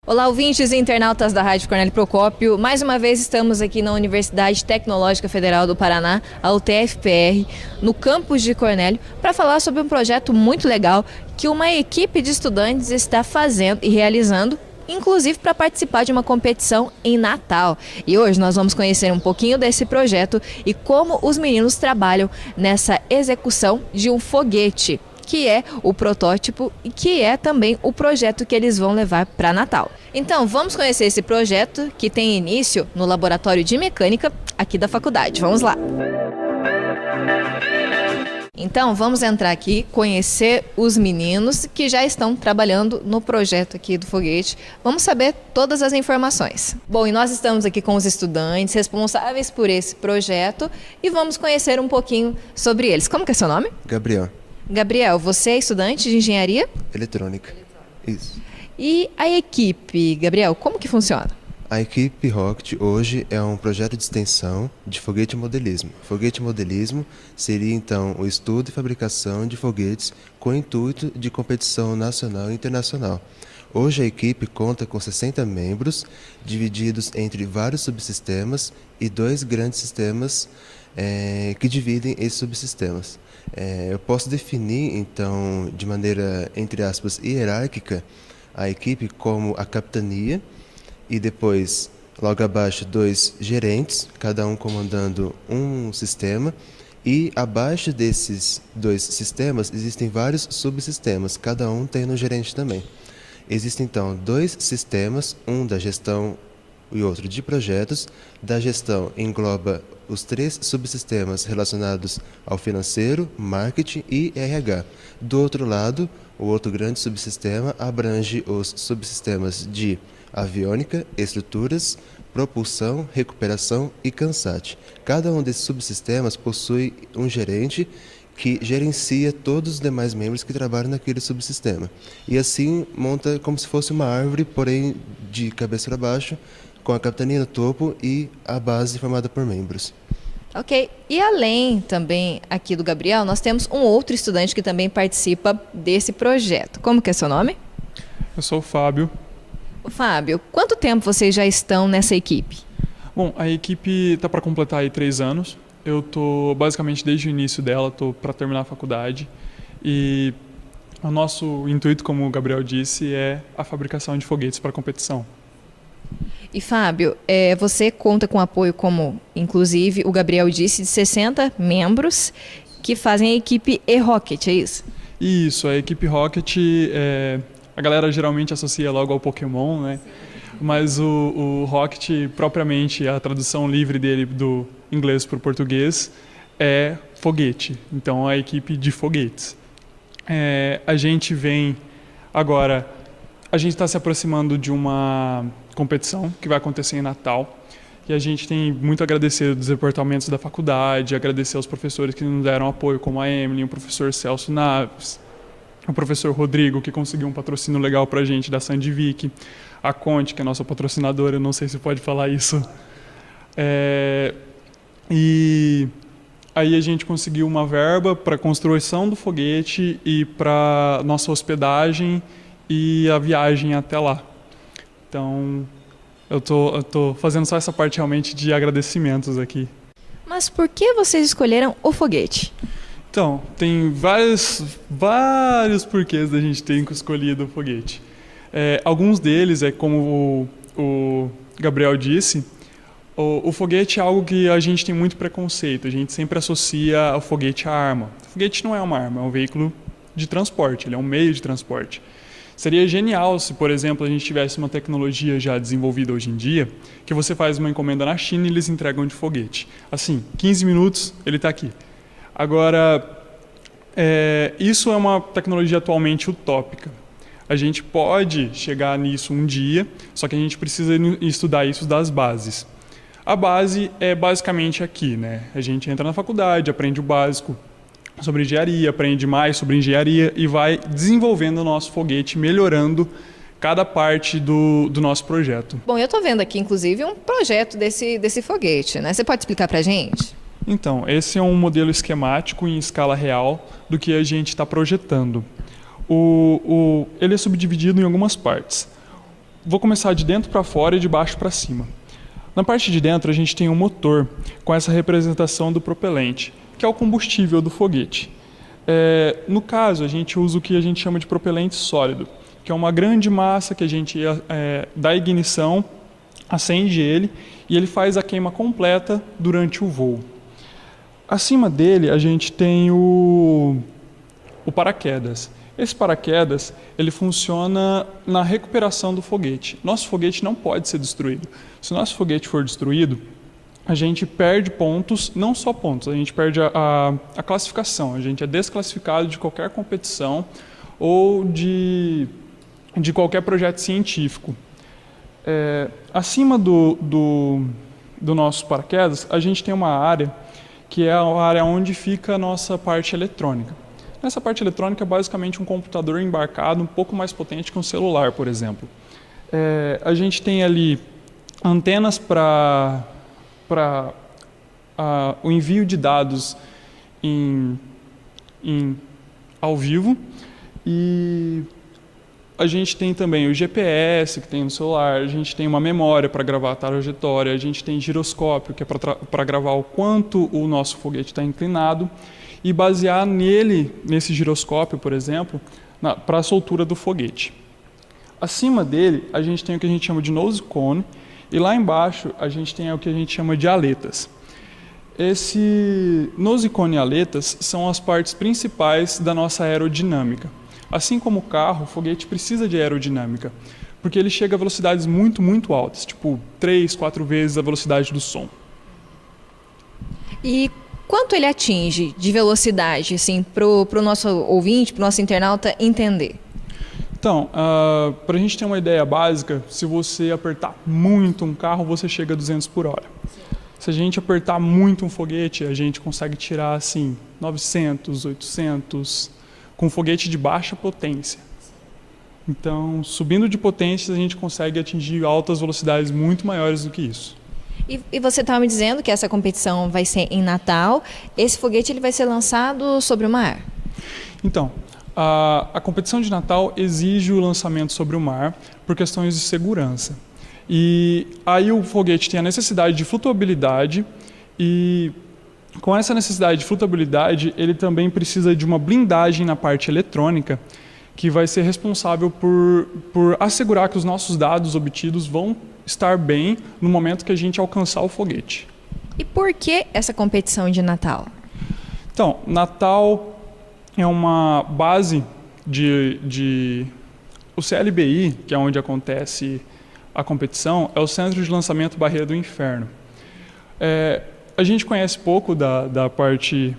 Olá, ouvintes e internautas da Rádio Cornélio Procópio. Mais uma vez estamos aqui na Universidade Tecnológica Federal do Paraná, a UTFPR, no campus de Cornélio, para falar sobre um projeto muito legal que uma equipe de estudantes está fazendo e realizando, inclusive para participar de uma competição em Natal. E hoje nós vamos conhecer um pouquinho desse projeto e como os meninos trabalham nessa execução de um foguete, que é o protótipo e que é também o projeto que eles vão levar para Natal. Então, vamos conhecer esse projeto que tem início no Laboratório de Mecânica aqui da faculdade. Vamos lá! Então, vamos entrar aqui, conhecer os meninos que já estão trabalhando no projeto aqui do foguete. Vamos saber todas as informações. Bom, e nós estamos aqui com os estudantes responsáveis por esse projeto e vamos conhecer um pouquinho sobre eles. Como que é seu nome? Gabriel. Gabriel, você é estudante de engenharia? Eletrônica. Isso. E a equipe, Gabriel, como que funciona? A equipe Rocket hoje é um projeto de extensão de foguete modelismo. Foguete modelismo seria então o estudo e fabricação de foguetes com o intuito de competição nacional e internacional. Hoje a equipe conta com 60 membros, divididos entre vários subsistemas e 2 grandes sistemas que dividem esses subsistemas. Eu posso definir, então, de maneira, entre aspas, hierárquica, a equipe como a capitania e depois, logo abaixo, 2 gerentes, cada um comandando um sistema. E abaixo desses 2 sistemas existem vários subsistemas, cada um tendo um gerente também. Existem, então, 2 sistemas, um da gestão e outro de projetos. Da gestão engloba os 3 subsistemas relacionados ao financeiro, marketing e RH. Do outro lado, o outro grande subsistema abrange os subsistemas de aviônica, estruturas, propulsão, recuperação e CANSAT. Cada um desses subsistemas possui um gerente que gerencia todos os demais membros que trabalham naquele subsistema. E assim monta como se fosse uma árvore, porém de cabeça para baixo, com a capitania no topo e a base formada por membros. Ok, e além também aqui do Gabriel, nós temos um outro estudante que também participa desse projeto. Como que é seu nome? Eu sou o Fábio. Fábio, quanto tempo vocês já estão nessa equipe? Bom, a equipe está para completar aí 3 anos. Eu estou basicamente desde o início dela, estou para terminar a faculdade. E o nosso intuito, como o Gabriel disse, é a fabricação de foguetes para competição. E Fábio, você conta com apoio, como inclusive o Gabriel disse, de 60 membros que fazem a equipe E-Rocket, é isso? Isso, a equipe Rocket, a galera geralmente associa logo ao Pokémon, né? Mas o Rocket, propriamente, a tradução livre dele do inglês para o português é foguete. Então, a equipe de foguetes. A gente vem agora, a gente está se aproximando de uma competição que vai acontecer em Natal. E a gente tem muito a agradecer dos departamentos da faculdade, agradecer aos professores que nos deram apoio, como a Emily, o professor Celso Naves, o professor Rodrigo, que conseguiu um patrocínio legal para a gente da Sandivic, a Conte, que é a nossa patrocinadora, eu não sei se pode falar isso. E aí a gente conseguiu uma verba para a construção do foguete e para nossa hospedagem e a viagem até lá. Então, eu tô fazendo só essa parte realmente de agradecimentos aqui. Mas por que vocês escolheram o foguete? Então, tem vários porquês da gente ter escolhido o foguete. Alguns deles, como o Gabriel disse, o foguete é algo que a gente tem muito preconceito. A gente sempre associa o foguete à arma. O foguete não é uma arma, é um veículo de transporte, ele é um meio de transporte. Seria genial se, por exemplo, a gente tivesse uma tecnologia já desenvolvida hoje em dia, que você faz uma encomenda na China e eles entregam de foguete. Assim, 15 minutos, ele está aqui. Agora, isso é uma tecnologia atualmente utópica. A gente pode chegar nisso um dia, só que a gente precisa estudar isso das bases. A base é basicamente aqui, né? A gente entra na faculdade, aprende o básico sobre engenharia, aprende mais sobre engenharia e vai desenvolvendo o nosso foguete, melhorando cada parte do nosso projeto. Bom, eu estou vendo aqui, inclusive, um projeto desse foguete, né? Você pode explicar para a gente? Então, esse é um modelo esquemático em escala real do que a gente está projetando. Ele é subdividido em algumas partes. Vou começar de dentro para fora e de baixo para cima. Na parte de dentro a gente tem um motor com essa representação do propelente, que é o combustível do foguete. No caso, a gente usa o que a gente chama de propelente sólido, que é uma grande massa que a gente dá ignição, acende ele e ele faz a queima completa durante o voo. Acima dele a gente tem o paraquedas. Esse paraquedas ele funciona na recuperação do foguete. Nosso foguete não pode ser destruído. Se o nosso foguete for destruído, a gente perde pontos, não só pontos, a gente perde a classificação, a gente é desclassificado de qualquer competição ou de qualquer projeto científico. Acima do nosso paraquedas, a gente tem uma área que é a área onde fica a nossa parte eletrônica. Nessa parte eletrônica é basicamente um computador embarcado um pouco mais potente que um celular, por exemplo. A gente tem ali antenas para o envio de dados ao vivo e a gente tem também o GPS que tem no celular, a gente tem uma memória para gravar a trajetória, a gente tem giroscópio que é para gravar o quanto o nosso foguete está inclinado e basear nesse giroscópio, por exemplo, para a soltura do foguete. Acima dele, a gente tem o que a gente chama de nose cone e lá embaixo a gente tem o que a gente chama de aletas. Esse nose cone e aletas são as partes principais da nossa aerodinâmica. Assim como o carro, o foguete precisa de aerodinâmica, porque ele chega a velocidades muito, muito altas, tipo 3, 4 vezes a velocidade do som. E quanto ele atinge de velocidade, assim, para o nosso ouvinte, para o nosso internauta entender? Então, para a gente ter uma ideia básica, se você apertar muito um carro, você chega a 200 por hora. Se a gente apertar muito um foguete, a gente consegue tirar assim 900, 800, com foguete de baixa potência. Então, subindo de potência, a gente consegue atingir altas velocidades muito maiores do que isso. E você estava me dizendo que essa competição vai ser em Natal. Esse foguete ele vai ser lançado sobre o mar? Então, a competição de Natal exige o lançamento sobre o mar por questões de segurança. E aí o foguete tem a necessidade de flutuabilidade e com essa necessidade de flutuabilidade, ele também precisa de uma blindagem na parte eletrônica que vai ser responsável por assegurar que os nossos dados obtidos vão estar bem no momento que a gente alcançar o foguete. E por que essa competição de Natal? Então, Natal é uma base o CLBI, que é onde acontece a competição, é o Centro de Lançamento Barreira do Inferno. A gente conhece pouco da parte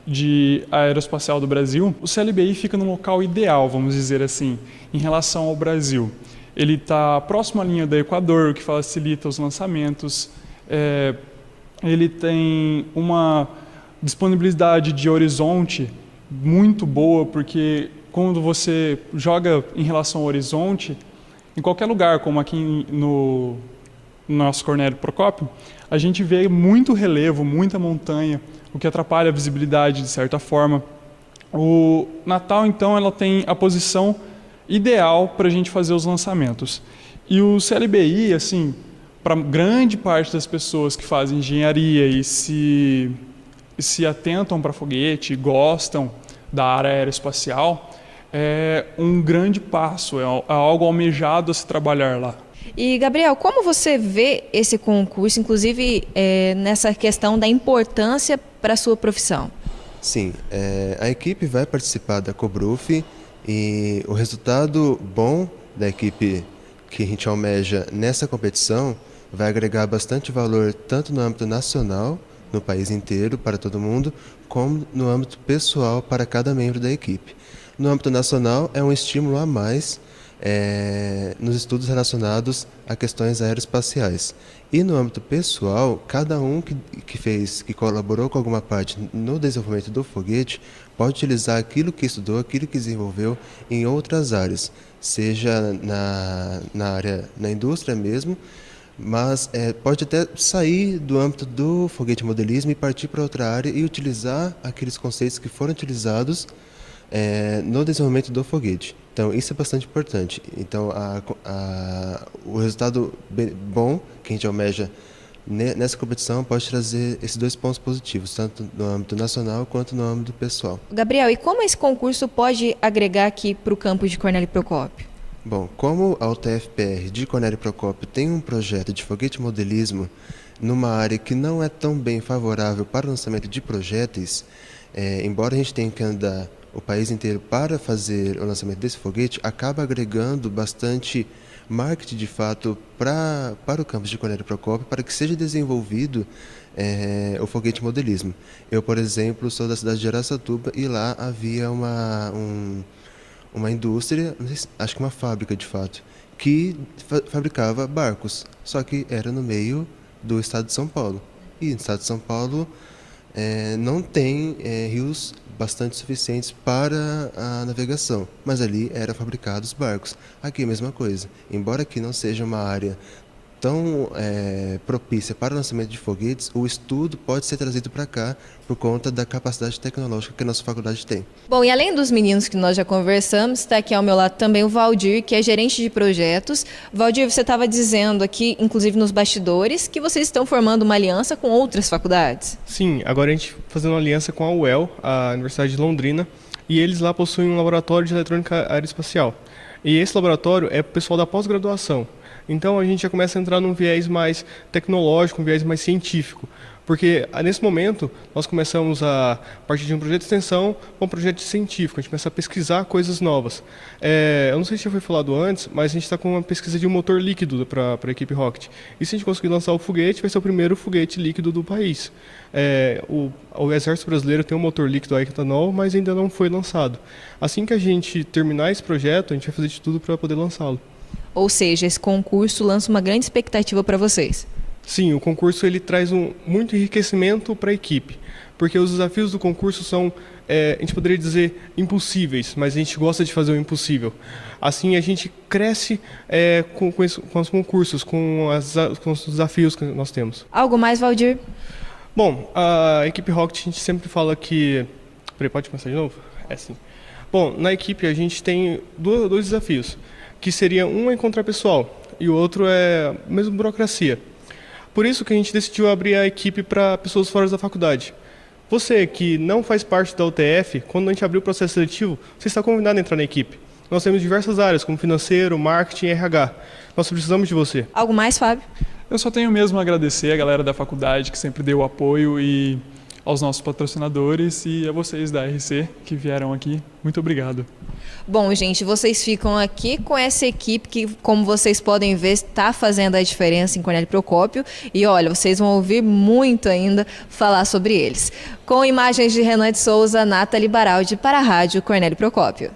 de aeroespacial do Brasil. O CLBI fica no local ideal, vamos dizer assim, em relação ao Brasil. Ele está próximo à linha do Equador, o que facilita os lançamentos. Ele tem uma disponibilidade de horizonte muito boa, porque quando você joga em relação ao horizonte, em qualquer lugar, como aqui no nosso Cornélio Procópio, a gente vê muito relevo, muita montanha, o que atrapalha a visibilidade de certa forma. O Natal, então, ela tem a posição ideal para a gente fazer os lançamentos. E o CLBI, assim, para grande parte das pessoas que fazem engenharia e se atentam para foguete, gostam da área aeroespacial, é um grande passo, é algo almejado a se trabalhar lá. E, Gabriel, como você vê esse concurso, inclusive nessa questão da importância para a sua profissão? Sim, a equipe vai participar da Cobruf e o resultado bom da equipe que a gente almeja nessa competição vai agregar bastante valor tanto no âmbito nacional, no país inteiro, para todo mundo, como no âmbito pessoal para cada membro da equipe. No âmbito nacional, é um estímulo a mais nos estudos relacionados a questões aeroespaciais. E no âmbito pessoal, cada um que colaborou com alguma parte no desenvolvimento do foguete pode utilizar aquilo que estudou, aquilo que desenvolveu em outras áreas, seja na indústria mesmo, mas pode até sair do âmbito do foguete modelismo e partir para outra área e utilizar aqueles conceitos que foram utilizados no desenvolvimento do foguete. Então, isso é bastante importante. Então, o resultado bom que a gente almeja nessa competição pode trazer esses 2 pontos positivos, tanto no âmbito nacional quanto no âmbito pessoal. Gabriel, e como esse concurso pode agregar aqui para o campus de Cornélio Procópio? Bom, como a UTFPR de Cornélio Procópio tem um projeto de foguete modelismo numa área que não é tão bem favorável para o lançamento de projéteis, embora a gente tenha que andar o país inteiro para fazer o lançamento desse foguete, acaba agregando bastante marketing de fato para o campus de Cornélio Procópio, para que seja desenvolvido o foguete modelismo. Eu, por exemplo, sou da cidade de Araçatuba e lá havia uma indústria, acho que uma fábrica de fato, que fabricava barcos, só que era no meio do estado de São Paulo. E no estado de São Paulo não tem rios bastante suficientes para a navegação, mas ali eram fabricados barcos. Aqui é a mesma coisa, embora aqui não seja uma área tão propícia para o lançamento de foguetes, o estudo pode ser trazido para cá por conta da capacidade tecnológica que a nossa faculdade tem. Bom, e além dos meninos que nós já conversamos, está aqui ao meu lado também o Valdir, que é gerente de projetos. Valdir, você estava dizendo aqui, inclusive nos bastidores, que vocês estão formando uma aliança com outras faculdades. Sim, agora a gente fazendo uma aliança com a UEL, a Universidade de Londrina, e eles lá possuem um laboratório de eletrônica aeroespacial. E esse laboratório é para o pessoal da pós-graduação. Então a gente já começa a entrar num viés mais tecnológico, um viés mais científico. Porque nesse momento nós começamos a partir de um projeto de extensão para um projeto científico, a gente começa a pesquisar coisas novas. Eu não sei se já foi falado antes, mas a gente está com uma pesquisa de um motor líquido para a equipe Rocket. E se a gente conseguir lançar o foguete, vai ser o primeiro foguete líquido do país. O Exército Brasileiro tem um motor líquido a etanol, mas ainda não foi lançado. Assim que a gente terminar esse projeto, a gente vai fazer de tudo para poder lançá-lo. Ou seja, esse concurso lança uma grande expectativa para vocês. Sim, o concurso ele traz muito enriquecimento para a equipe, porque os desafios do concurso são, a gente poderia dizer, impossíveis, mas a gente gosta de fazer o impossível. Assim a gente cresce com os concursos, com os desafios que nós temos. Algo mais, Valdir? Bom, a equipe Rocket, a gente sempre fala que... Peraí, pode começar de novo? Sim. Bom, na equipe a gente tem dois desafios, que seria um é encontrar pessoal e o outro é mesmo burocracia. Por isso que a gente decidiu abrir a equipe para pessoas fora da faculdade. Você que não faz parte da UTF, quando a gente abrir o processo seletivo, você está convidado a entrar na equipe. Nós temos diversas áreas, como financeiro, marketing e RH. Nós precisamos de você. Algo mais, Fábio? Eu só tenho mesmo a agradecer a galera da faculdade que sempre deu apoio e aos nossos patrocinadores e a vocês da RC que vieram aqui. Muito obrigado. Bom, gente, vocês ficam aqui com essa equipe que, como vocês podem ver, está fazendo a diferença em Cornélio Procópio. E olha, vocês vão ouvir muito ainda falar sobre eles. Com imagens de Renan de Souza, Nathalie Baraldi para a Rádio Cornélio Procópio.